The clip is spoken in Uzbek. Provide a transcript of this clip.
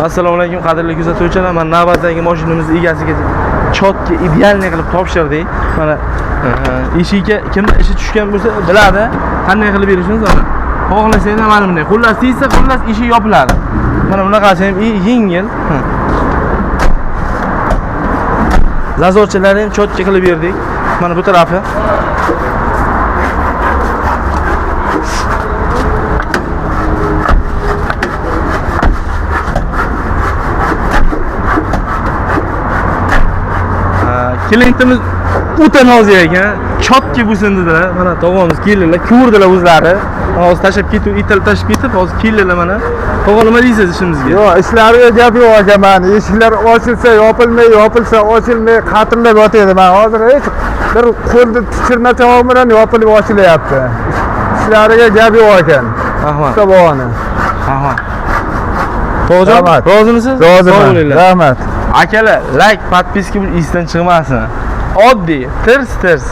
Assalomu alaykum qadrli kuzatuvchilar. Men navbatdagi mashinamiz egasiga chotga idealniy qilib topshirdik. Mana eshigiga kimda ishi tushgan bo'lsa biladi, qanday qilib berishimiz uni. Xohlasanglar mana bunday. Xullas tegsa, xullas eshik yopiladi. Mana bunaqasi ham yengil. Zazorchalarni ham chotga qilib berdik. Mana bu tarafi. Klientimiz o'ta nozik ekan. Chotga bo'lsin dedilar. Mana tog'amiz keldilar, ko'rdilar o'zlari. Hozir tashab ketib, itil tashib ketib, hozir keldilar mana. Tog'a nima deysiz ishimizga? Yo'q, ishlariga gap yo'q akaman. Eshiklar ochilsa, yopilmay, yopilsa, ochilmay, qatirlab yotadi. Men hozir hech bir qo'lni tichirmacha bilan yopilib ochilyapti. Ishlariga gap yo'q ekan. Rahmat. Sabog'ini. Rahmat. To'g'ri, rozimisiz? Roziman. Rahmat. Akalar, like, podpiska esdan chiqmasin. Oddiy, tirs.